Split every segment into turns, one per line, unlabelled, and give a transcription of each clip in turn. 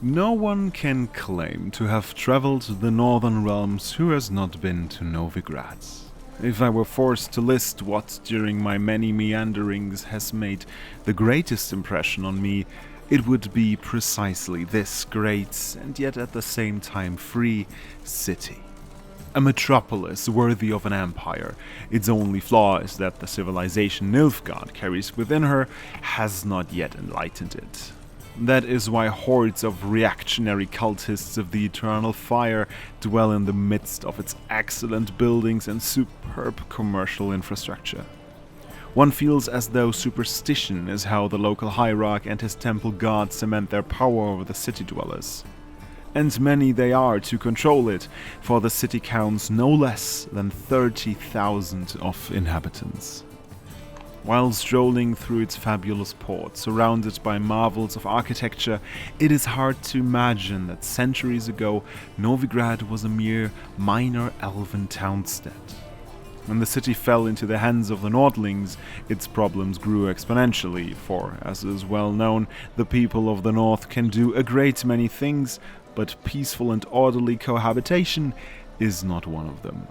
No one can claim to have traveled the northern realms who has not been to Novigrad. If I were forced to list what during my many meanderings has made the greatest impression on me, it would be precisely this great and yet at the same time free city. A metropolis worthy of an empire. Its only flaw is that the civilization Nilfgaard carries within her has not yet enlightened it. That is why hordes of reactionary cultists of the Eternal Fire dwell in the midst of its excellent buildings and superb commercial infrastructure. One feels as though superstition is how the local hierarch and his temple god cement their power over the city dwellers. And many they are to control it, for the city counts no less than 30,000 of inhabitants. While strolling through its fabulous port, surrounded by marvels of architecture, it is hard to imagine that centuries ago Novigrad was a mere minor elven townstead. When the city fell into the hands of the Nordlings, its problems grew exponentially, for, as is well known, the people of the North can do a great many things, but peaceful and orderly cohabitation is not one of them.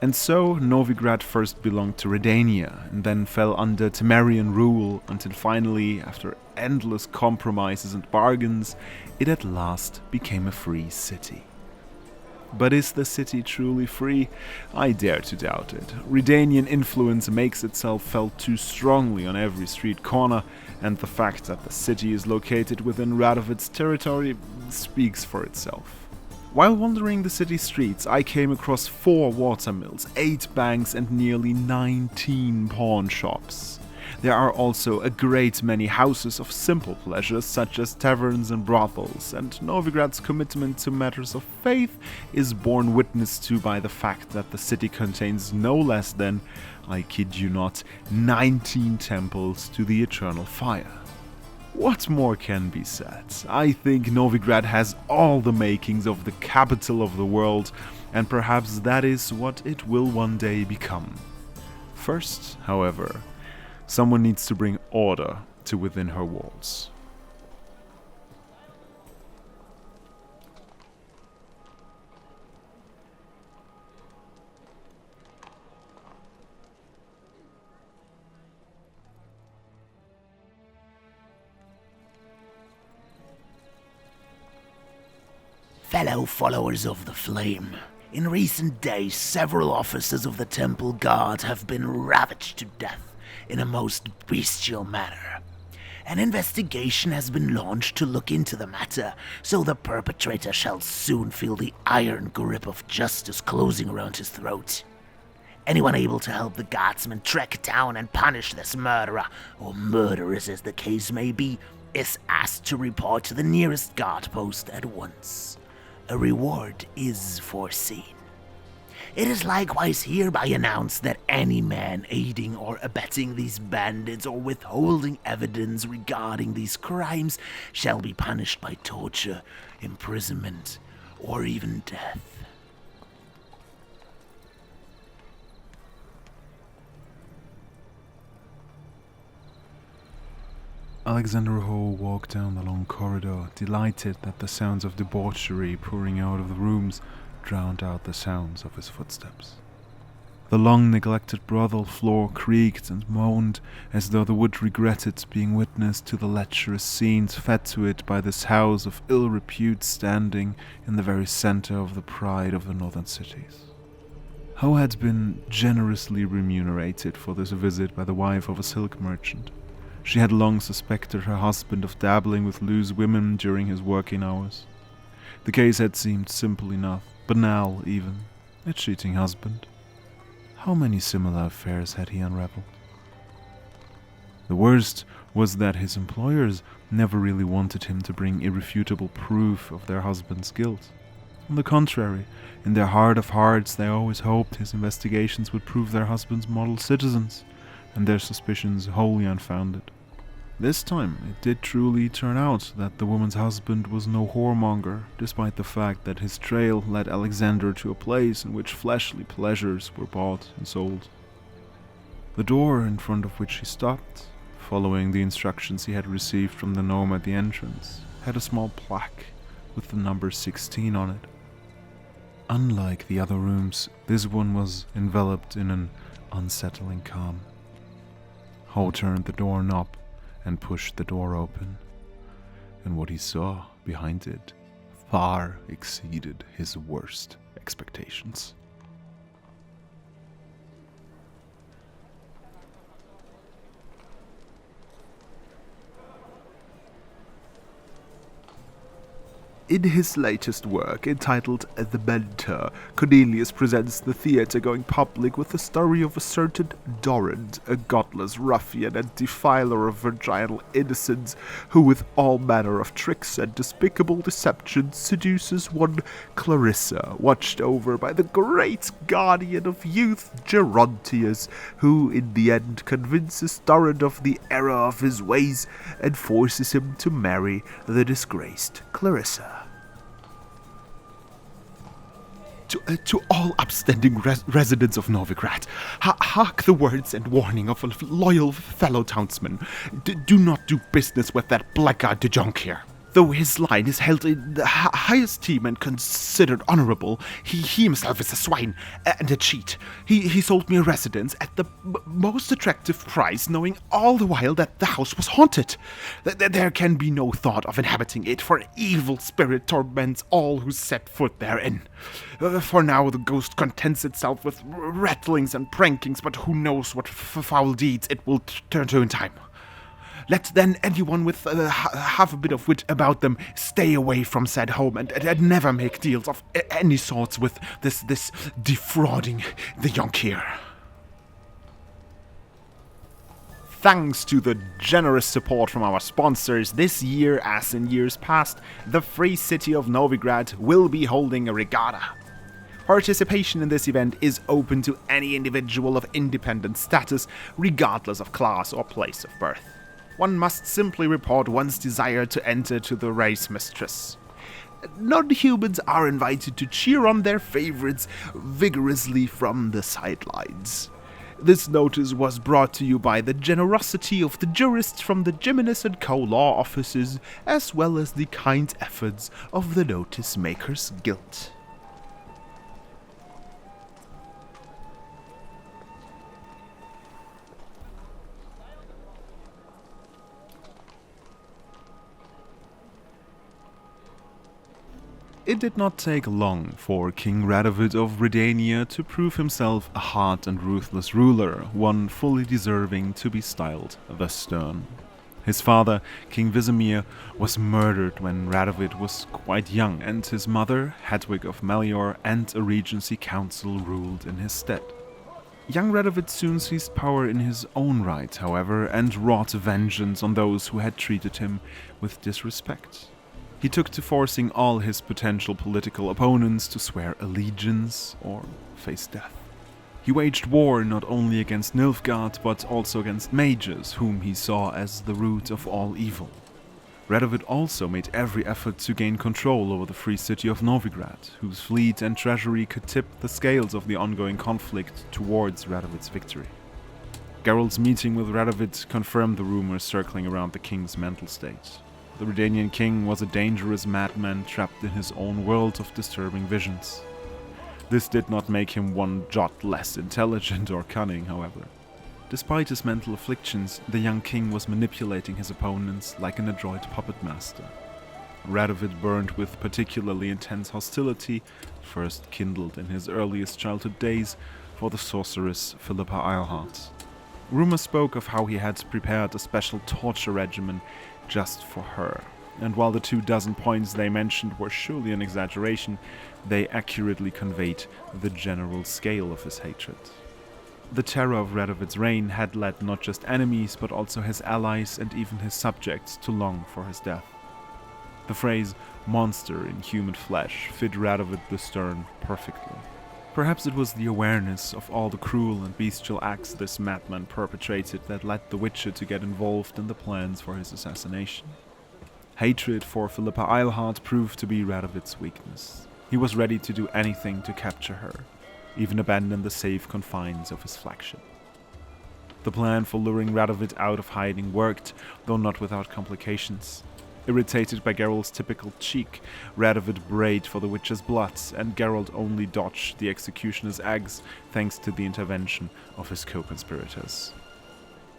And so Novigrad first belonged to Redania, and then fell under Temerian rule, until finally, after endless compromises and bargains, it at last became a free city. But is the city truly free? I dare to doubt it. Redanian influence makes itself felt too strongly on every street corner, and the fact that the city is located within Radovit's territory speaks for itself. While wandering the city streets, I came across 4 watermills, 8 banks, and nearly 19 pawn shops. There are also a great many houses of simple pleasures, such as taverns and brothels, and Novigrad's commitment to matters of faith is borne witness to by the fact that the city contains no less than, I kid you not, 19 temples to the Eternal Fire. What more can be said? I think Novigrad has all the makings of the capital of the world, and perhaps that is what it will one day become. First, however, someone needs to bring order to within her walls.
Fellow followers of the Flame, in recent days several officers of the Temple Guard have been ravaged to death in a most bestial manner. An investigation has been launched to look into the matter, so the perpetrator shall soon feel the iron grip of justice closing around his throat. Anyone able to help the guardsmen track down and punish this murderer, or murderers as the case may be, is asked to report to the nearest guard post at once. A reward is foreseen. It is likewise hereby announced that any man aiding or abetting these bandits or withholding evidence regarding these crimes shall be punished by torture, imprisonment, or even death.
Alexander Ho walked down the long corridor, delighted that the sounds of debauchery pouring out of the rooms drowned out the sounds of his footsteps. The long-neglected brothel floor creaked and moaned as though the wood regretted being witness to the lecherous scenes fed to it by this house of ill repute standing in the very center of the pride of the northern cities. Ho had been generously remunerated for this visit by the wife of a silk merchant. She had long suspected her husband of dabbling with loose women during his working hours. The case had seemed simple enough, banal even, a cheating husband. How many similar affairs had he unraveled? The worst was that his employers never really wanted him to bring irrefutable proof of their husband's guilt. On the contrary, in their heart of hearts they always hoped his investigations would prove their husbands model citizens, and their suspicions wholly unfounded. This time, it did truly turn out that the woman's husband was no whoremonger, despite the fact that his trail led Alexander to a place in which fleshly pleasures were bought and sold. The door in front of which he stopped, following the instructions he had received from the gnome at the entrance, had a small plaque with the number 16 on it. Unlike the other rooms, this one was enveloped in an unsettling calm. Ho turned the doorknob and pushed the door open, and what he saw behind it far exceeded his worst expectations. In his latest work, entitled The Mentor, Cornelius presents the theater-going public with the story of a certain Dorrand, a godless ruffian and defiler of virginal innocence, who with all manner of tricks and despicable deceptions seduces one Clarissa, watched over by the great guardian of youth, Gerontius, who in the end convinces Dorrand of the error of his ways and forces him to marry the disgraced Clarissa. To all upstanding residents of Novigrad, hark the words and warning of a loyal fellow townsman. Do not do business with that blackguard de Jonk here. Though his line is held in the high esteem and considered honorable, he himself is a swine and a cheat. He sold me a residence at the most attractive price, knowing all the while that the house was haunted. There can be no thought of inhabiting it, for an evil spirit torments all who set foot therein. For now the ghost contents itself with rattlings and prankings, but who knows what foul deeds it will turn to in time. Let then anyone with half a bit of wit about them stay away from said home and never make deals of any sorts with this defrauding the Yonk here. Thanks to the generous support from our sponsors, this year, as in years past, the Free City of Novigrad will be holding a regatta. Participation in this event is open to any individual of independent status, regardless of class or place of birth. One must simply report one's desire to enter to the race mistress. Non-humans are invited to cheer on their favorites vigorously from the sidelines. This notice was brought to you by the generosity of the jurists from the Jimenez & Co. law offices, as well as the kind efforts of the Notice Makers Guild. It did not take long for King Radovid of Redania to prove himself a hard and ruthless ruler, one fully deserving to be styled the Stern. His father, King Visimir, was murdered when Radovid was quite young, and his mother, Hedwig of Melior, and a regency council ruled in his stead. Young Radovid soon seized power in his own right, however, and wrought vengeance on those who had treated him with disrespect. He took to forcing all his potential political opponents to swear allegiance or face death. He waged war not only against Nilfgaard, but also against mages, whom he saw as the root of all evil. Radovid also made every effort to gain control over the free city of Novigrad, whose fleet and treasury could tip the scales of the ongoing conflict towards Radovid's victory. Geralt's meeting with Radovid confirmed the rumors circling around the king's mental state. The Redanian king was a dangerous madman trapped in his own world of disturbing visions. This did not make him one jot less intelligent or cunning, however. Despite his mental afflictions, the young king was manipulating his opponents like an adroit puppet master. Radovid burned with particularly intense hostility, first kindled in his earliest childhood days, for the sorceress Philippa Eilhart. Rumor spoke of how he had prepared a special torture regimen just for her, and while the 24 points they mentioned were surely an exaggeration, they accurately conveyed the general scale of his hatred. The terror of Radovid's reign had led not just enemies, but also his allies and even his subjects to long for his death. The phrase monster in human flesh fit Radovid the Stern perfectly. Perhaps it was the awareness of all the cruel and bestial acts this madman perpetrated that led the Witcher to get involved in the plans for his assassination. Hatred for Philippa Eilhart proved to be Radovid's weakness. He was ready to do anything to capture her, even abandon the safe confines of his flagship. The plan for luring Radovid out of hiding worked, though not without complications. Irritated by Geralt's typical cheek, Radovid brayed for the witch's blood, and Geralt only dodged the executioner's axe thanks to the intervention of his co-conspirators.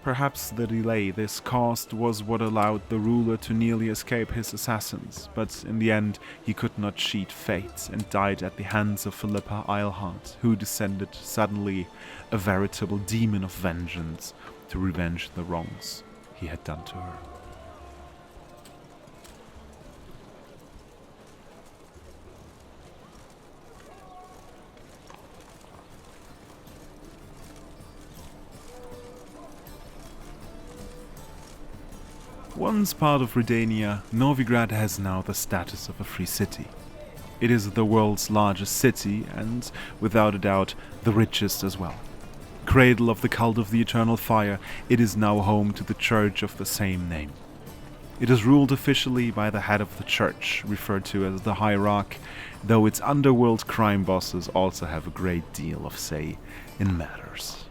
Perhaps the delay this caused was what allowed the ruler to nearly escape his assassins, but in the end he could not cheat fate and died at the hands of Philippa Eilhart, who descended suddenly, a veritable demon of vengeance, to revenge the wrongs he had done to her. Once part of Redania, Novigrad has now the status of a free city. It is the world's largest city and, without a doubt, the richest as well. Cradle of the cult of the Eternal Fire, it is now home to the church of the same name. It is ruled officially by the head of the church, referred to as the Hierarch, though its underworld crime bosses also have a great deal of say in matters.